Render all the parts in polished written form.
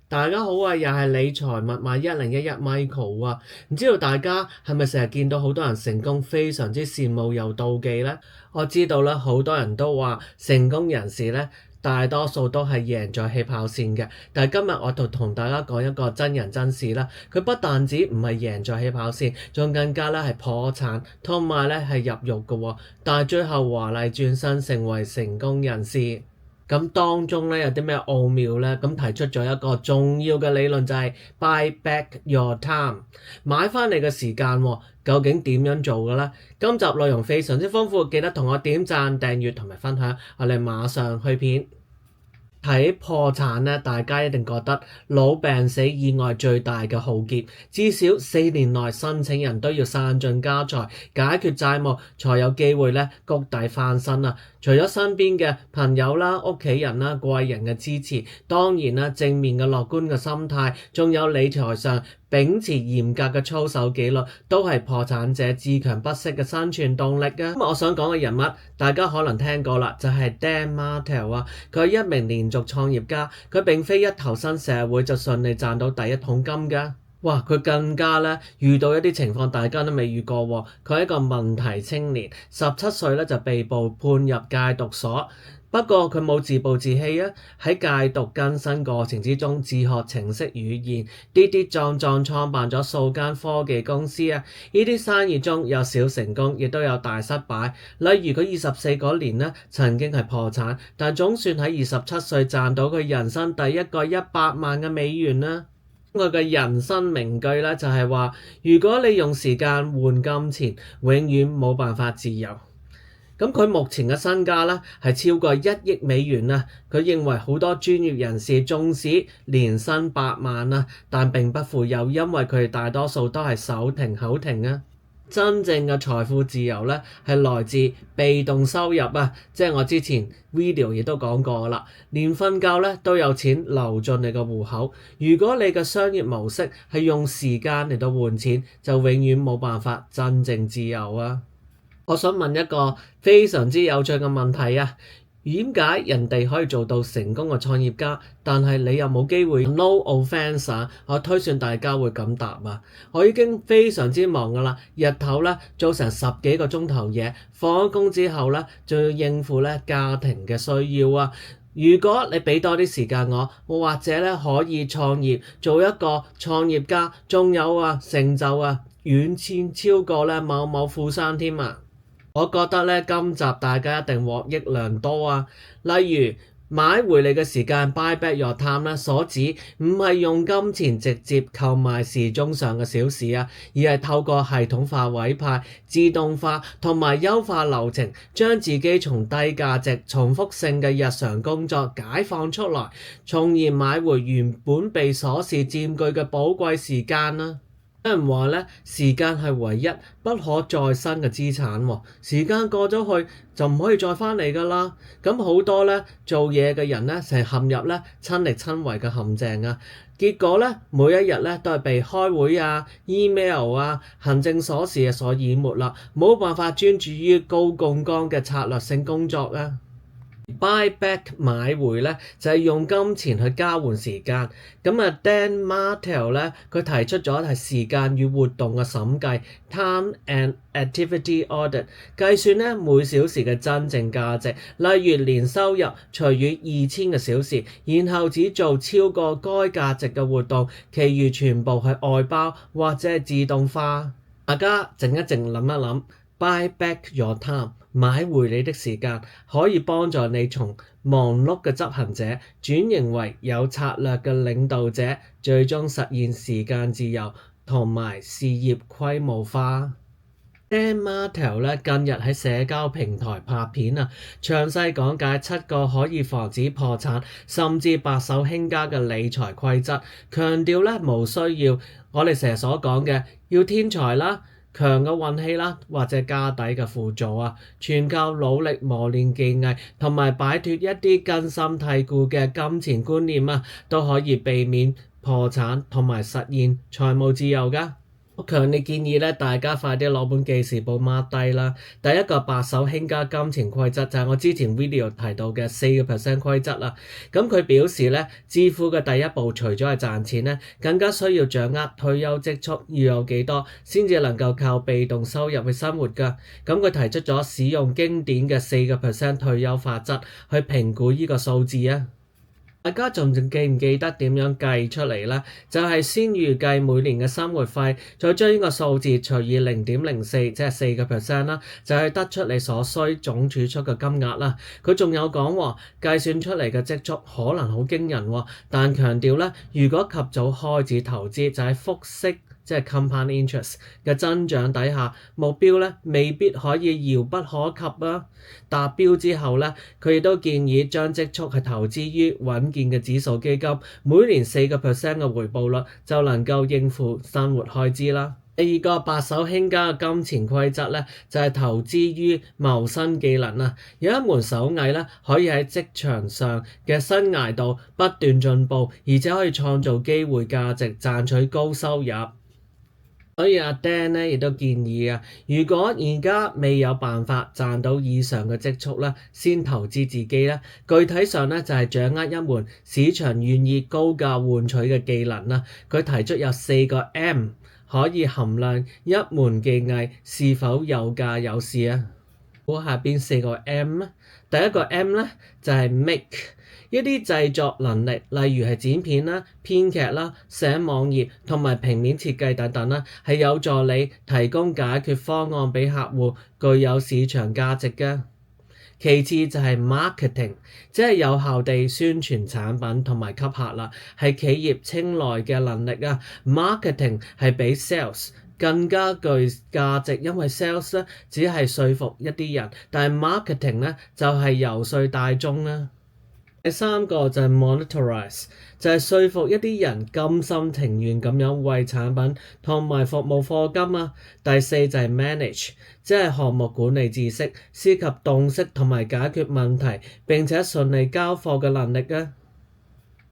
大家好啊，又係理財密碼1011 Michael 啊，唔知道大家係咪成日見到好多人成功，非常之羨慕又妒忌呢？我知道咧，好多人都話成功人士咧，大多數都係贏在起跑線嘅。但係今日我就同大家講一個真人真事啦，佢不但止唔係贏在起跑線，仲更加咧係破產，同埋咧係入獄嘅喎。但係最後華麗轉身成為成功人士。咁當中咧有啲咩奧妙咧？咁提出咗一個重要嘅理論就係 buy back your time， 買翻你嘅時間喎。究竟點樣做嘅咧？今集內容非常之豐富，記得同我點讚、訂閱同埋分享。我哋馬上去片。睇破產咧，大家一定覺得老病死意外最大嘅浩劫，至少4年內申請人都要散盡家財，解決債務，才有機會咧谷底翻身啊！除咗身邊嘅朋友啦、屋企人啦、貴人嘅支持，當然啦，正面嘅樂觀嘅心態，仲有理財上秉持嚴格嘅操守紀律，都係破產者自強不息嘅生存動力啊！咁我想講嘅人物，大家可能聽過啦，就係 Dan Martell 啊，佢係一名連續創業家，佢並非一投身社會就順利賺到第一桶金㗎。哇！佢更加咧遇到一啲情況，大家都未遇過喎。佢係一個問題青年，17歲咧就被捕判入戒毒所。不過佢冇自暴自棄啊！喺戒毒更新過程之中，自學程式語言，跌跌撞撞創辦咗數間科技公司啊！呢啲生意中有小成功，亦都有大失敗。例如佢24嗰年咧，曾經係破產，但總算喺27歲賺到佢人生第一個100萬嘅美元啦。佢嘅人生名句咧就係話：如果你用時間換金錢，永遠冇辦法自由。咁佢目前嘅身家咧係超過1億美元啊！佢認為好多專業人士縱使年薪百萬啊，但並不富有，因為佢哋大多數都係手停口停啊！真正嘅財富自由咧係來自被動收入啊！即係我之前 video 亦都講過啦，連瞓覺咧都有錢流進你個戶口。如果你嘅商業模式係用時間嚟到換錢，就永遠冇辦法真正自由啊！我想問一個非常之有趣嘅問題啊！點解人哋可以做到成功嘅創業家，但係你又冇機會 ？No offence 啊！我推算大家會咁答啊！我已經非常之忙㗎啦，日頭咧做成10幾個鐘頭嘢，放咗工之後咧，仲要應付咧家庭嘅需要啊！如果你俾多啲時間我或者咧可以創業，做一個創業家，仲有啊成就啊，遠超過咧某某富商添啊！我覺得咧，今集大家一定獲益良多啊！例如買回你嘅時間 buy back your time 咧，所指唔係用金錢直接購買時鐘上嘅小事啊，而係透過系統化委派、自動化同埋優化流程，將自己從低價值、重複性嘅日常工作解放出來，從而買回原本被瑣事佔據嘅寶貴時間啦。有人話咧，時間係唯一不可再生嘅資產喎。時間過咗去就唔可以再翻嚟㗎啦。咁好多咧做嘢嘅人咧，成日陷入咧親力親為嘅陷阱啊。結果咧，每一日咧都係被開會啊、email 啊、行政瑣事所淹沒啦，冇辦法專注於高槓桿嘅策略性工作啊。Buy back 買回咧就係用金錢去交換時間。咁啊 Dan Martell 咧佢提出咗係時間與活動嘅審計 （Time and Activity Audit），計算咧每小時嘅真正價值。例如年收入除以2000個小時，然後只做超過該價值嘅活動，其餘全部係外包或者係自動化。大家靜一靜諗一諗 ，Buy back your time。買回你的時間，可以幫助你從忙碌嘅執行者轉型為有策略嘅領導者，最終實現時間自由同埋事業規模化。Dan Martell 近日喺社交平台拍片啊，詳細講解7個可以防止破產甚至白手興家嘅理財規則，強調無需要我哋成日所講嘅要天才啦、強嘅運氣啦，或者家底嘅輔助啊，全靠努力磨練技藝同埋擺脫一啲根深蒂固嘅金錢觀念啊，都可以避免破產同埋實現財務自由㗎。我強烈建議咧，大家快啲攞本記事簿 mark 低啦。第一個白手興家金錢規則就係我之前 video 提到嘅4% 規則啦。咁佢表示咧，致富嘅第一步除咗係賺錢咧，更加需要掌握退休積蓄要有幾多，先至能夠靠被動收入去生活㗎。咁佢提出咗使用經典嘅4% 退休法則去評估呢個數字啊。大家仲記唔記得點樣計出嚟呢？就係先預計每年嘅生活費，再將呢個數字除以0.04，即係4%啦，就係得出你所需總儲蓄嘅金額啦。佢仲有講喎，計算出嚟嘅積蓄可能好驚人喎，但強調咧，如果及早開始投資，就係複息，即係 compound interest 嘅增長底下，目標咧未必可以遙不可及啊！達標之後咧，佢亦都建議將積蓄係投資於穩健嘅指數基金，每年4% 嘅回報率就能夠應付生活開支啦。第二個白手興家嘅金錢規則咧，就係投資於謀生技能啊！有一門手藝咧，可以喺職場上嘅生涯度不斷進步，而且可以創造機會價值，賺取高收入。所以阿 Dan 咧亦都建議啊，如果而家未有辦法賺到以上嘅積蓄咧，先投資自己啦。具體上咧就係掌握一門市場願意高價換取嘅技能啦。佢提出有4個 M 可以衡量一門技藝是否有價有市啊。估下邊4個 M 咧？第一個 M 咧就係 make。一啲製作能力，例如係剪片啦、編劇啦、寫網頁同埋平面設計等等啦，係有助你提供解決方案俾客戶，具有市場價值嘅。其次就係 marketing， 即係有效地宣傳產品同埋吸客啦，係企業青睞嘅能力啊。marketing 係比 sales 更加具價值，因為 sales 咧只係說服一啲人，但係 marketing 咧就係遊說大眾啦。第三個就係 monetize， 就係說服一啲人甘心情願咁樣為產品同埋服務課金啊。第四就係 manage， 即係項目管理知識，涉及洞悉同埋解決問題並且順利交貨嘅能力啊。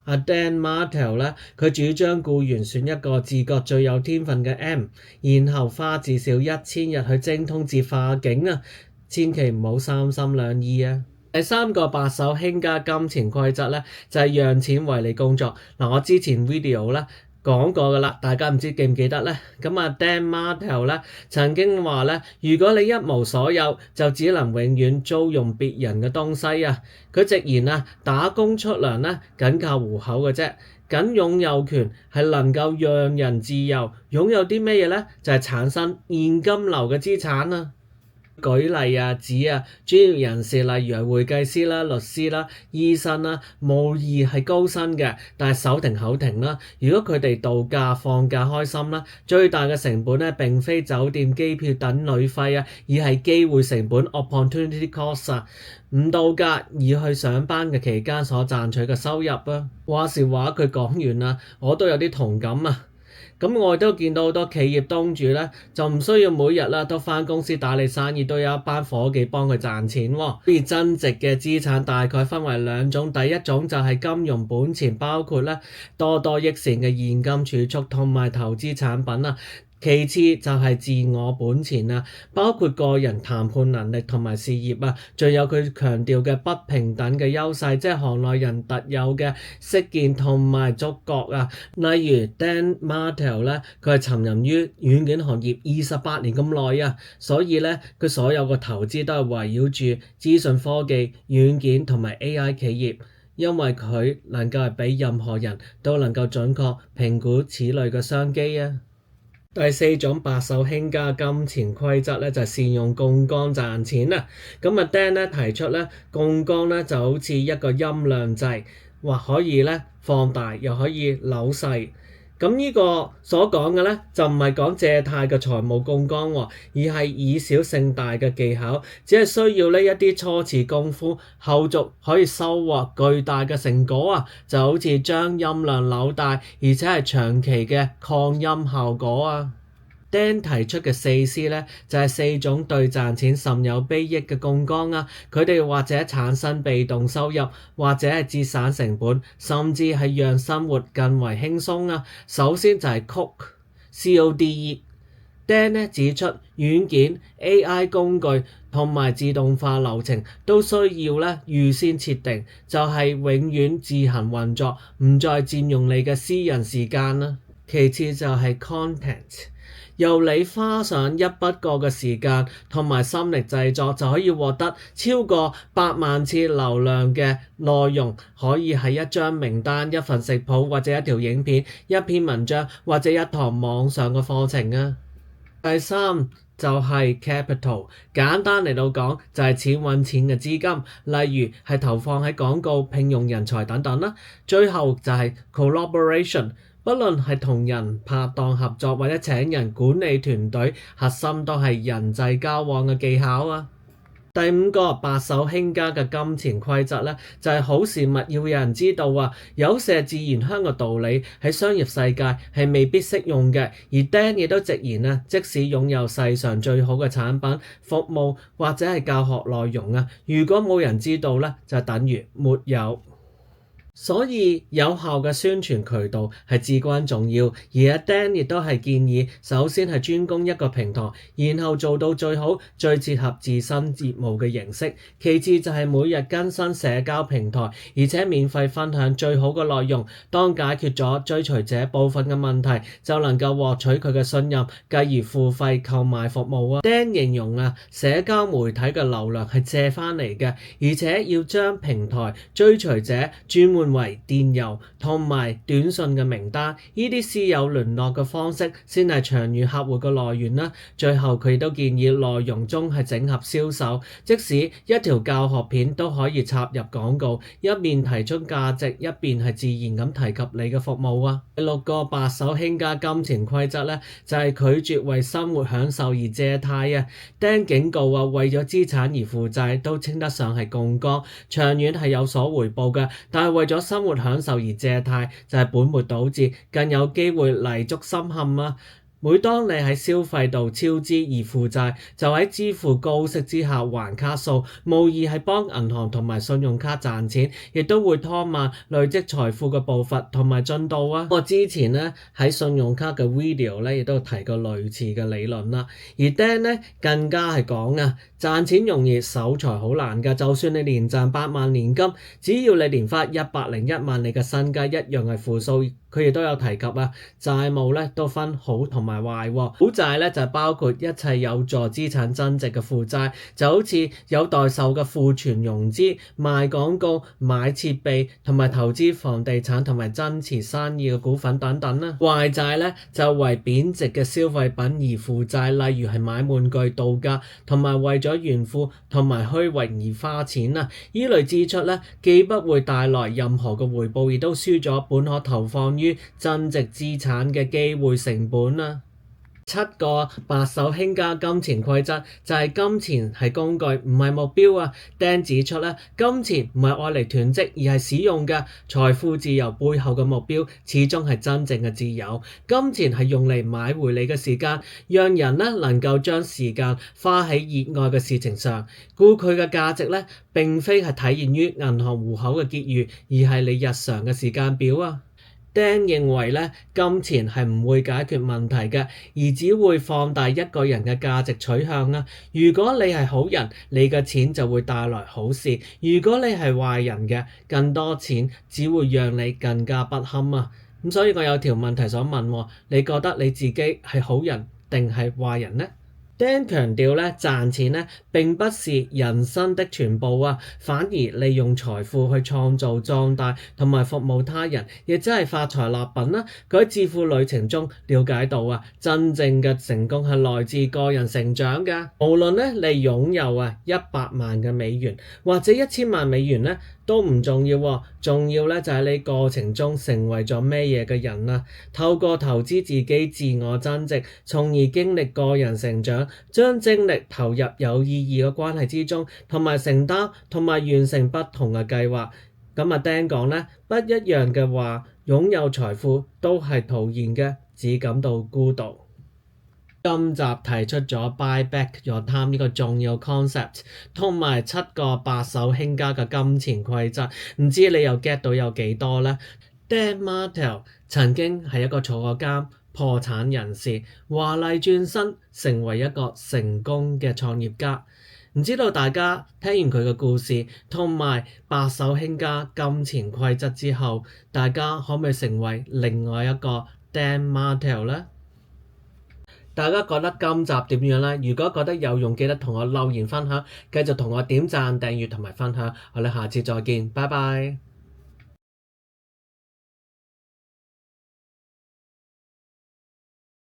阿 Dan Martell 咧，佢主張僱員選一個自覺最有天分嘅 M， 然後花至少1000日去精通至化境啊，千祈唔好三心兩意啊。第三個白手興家金錢規則咧，就係讓錢為你工作。我之前 video 咧講過噶啦，大家唔知記唔記得咧？咁啊 Dan Martell 咧曾經話咧，如果你一無所有，就只能永遠租用別人嘅東西啊。佢直言啊，打工出糧咧，僅靠糊口嘅啫。僅擁有權係能夠讓人自由，擁有啲咩嘢咧？就係產生現金流嘅資產啊。舉例啊，指啊專業人士，例如係會計師啦、律師啦、醫生啦，無疑係高薪嘅，但係手停口停啦。如果佢哋度假放假開心啦，最大嘅成本咧並非酒店、機票等旅費啊，而係機會成本 opportunity cost 啊。唔度假而去上班嘅期間所賺取嘅收入啊。話時話佢講完啦，我都有啲同感啊。咁我亦都見到好多企業東主咧，就唔需要每日啦都返公司打理生意，都有一班伙計幫佢賺錢喎。而增值嘅資產大概分為2種，第一種就係金融本錢，包括咧多多益善嘅現金儲蓄同埋投資產品啊。其次就係自我本錢啊，包括個人談判能力同埋事業啊，仲有佢強調嘅不平等嘅優勢，即係行內人特有嘅識見同埋觸覺啊。例如 Dan Martell 咧，佢係沉淪於軟件行業28年咁耐啊，所以咧佢所有嘅投資都係圍繞住資訊科技、軟件同埋 AI 企業，因為佢能夠係比任何人都能夠準確評估此類嘅商機啊。第4種白手興家金錢規則咧，就係善用槓桿賺錢啊。咁啊 Dan 咧提出咧，槓桿咧就好似一個音量掣，或可以咧放大，又可以扭細。咁呢個所講嘅咧，就唔係講借貸嘅財務槓桿喎，而係以小勝大嘅技巧，只係需要呢一啲初次功夫，後續可以收穫巨大嘅成果啊！就好似將音量扭大，而且係長期嘅擴音效果啊！Dan 提出嘅4C咧，就係4種對賺錢甚有裨益嘅槓桿啊！佢哋或者產生被動收入，或者係節省成本，甚至係讓生活更為輕鬆啊！首先就係 CODE， Dan 咧指出，軟件、AI 工具同埋自動化流程都需要咧預先設定，就係永遠自行運作，唔再佔用你嘅私人時間啦。其次就係 content， 由你花上一筆過嘅時間同埋心力製作，就可以獲得超過8萬次流量嘅內容，可以係一張名單、一份食譜或者一條影片、一篇文章或者一堂網上嘅課程啊。第三就係 capital， 簡單嚟到講就係錢揾錢嘅資金，例如係投放喺廣告、聘用人才等等啦。最後就係 collaboration， 不論係同人拍檔合作或者請人管理團隊，核心都係人際交往嘅技巧啊。第5個白手興家嘅金錢規則咧，就係好事物要有人知道啊，有麝自然香嘅道理喺商業世界係未必適用嘅。而 Dan 亦都直言啊，即使擁有世上最好嘅產品、服務或者係教學內容啊，如果冇人知道咧，就等於沒有。所以有效嘅宣傳渠道係至關重要，而阿 Dan 亦都係建議，首先係專攻一個平台，然後做到最好、最切合自身業務嘅形式。其次就係每日更新社交平台，而且免費分享最好嘅內容。當解決咗追隨者部分嘅問題，就能夠獲取佢嘅信任，繼而付費購買服務啊。Dan 形容啊，社交媒體嘅流量係借翻嚟嘅，而且要將平台追隨者轉換為電郵同埋短信嘅名單，呢啲私有聯絡嘅方式先係長遠客戶嘅來源啦。最後佢都建議內容中係整合銷售，即使一條教學片都可以插入廣告，一面提出價值，一邊係自然咁提及你嘅服務啊。第6個白手興家金錢規則咧，就係拒絕為生活享受而借貸啊。Dan 警告啊，為咗資產而負債都稱得上係槓桿，長遠係有所回報嘅，但係為咗生活享受而借貸就係本末倒置，更有機會泥足深陷啊！每當你喺消費度超支而負債，就喺支付高息之下還卡數，無疑係幫銀行同埋信用卡賺錢，亦都會拖慢累積財富嘅步伐同埋進度啊！我之前咧喺信用卡嘅 video 咧亦都提過類似嘅理論啦，而 Dan 咧更加係講啊，賺錢容易守財好難㗎，就算你年賺8萬年金，只要你年花101萬，你嘅身家一樣係負數。佢亦都有提及啊，債務咧都分好同埋壞喎。好債咧就包括一切有助資產增值嘅負債，就好似有待售嘅庫存融資、賣廣告、買設備同埋投資房地產同埋增持生意嘅股份等等啦。壞債咧就為貶值嘅消費品而負債，例如係買玩具、度假同埋為咗炫富同埋虛榮而花錢啊。依類支出咧既不會帶來任何嘅回報，亦都輸咗本可投放於增值資產嘅機會成本啦。7個白手興家金錢規則就係金錢係工具，唔係目標啊。Dan 指出咧，金錢唔係愛嚟囤積，而係使用嘅。財富自由背後嘅目標始終係真正嘅自由。金錢係用嚟買回你嘅時間，讓人咧能夠將時間花喺熱愛嘅事情上。故佢嘅價值咧並非係體現於銀行戶口嘅結餘，而係你日常嘅時間表啊。Dan 認為咧，金錢係唔會解決問題嘅，而只會放大一個人嘅價值取向啊。如果你係好人，你嘅錢就會帶來好事；如果你係壞人嘅，更多錢只會讓你更加不堪啊。咁所以我有條問題想問，你覺得你自己係好人定係壞人呢？Dan 強調咧，賺錢咧並不是人生的全部啊，反而利用財富去創造壯大同埋服務他人，亦真係發財立品啦。佢喺致富旅程中了解到啊，真正嘅成功係來自個人成長㗎。無論咧你擁有100萬嘅美元或者1000萬美元咧，都唔重要喎，重要咧就係你過程中成為咗咩嘢嘅人啊。透過投資自己自我增值，從而經歷個人成長，將精力投入有意義嘅關係之中，同埋承擔同埋完成不同嘅計劃。咁啊，Dan 講咧，不一樣嘅話，擁有財富都係徒然嘅，只感到孤獨。今集提出咗 Buy Back Your Time 呢個重要 concept， 同埋7個白手興家嘅金錢規則，唔知你又 get 到有幾多呢？ Dan Martell 曾經係一個坐過監破產人士，華麗轉身成為一個成功嘅創業家。唔知道大家聽完佢嘅故事同埋白手興家金錢規則之後，大家可唔可以成為另外一個 Dan Martell 呢？大家覺得今集點樣呢？如果覺得有用，記得同我留言分享，繼續同我點讚、訂閱同埋分享。我哋下次再見，拜拜。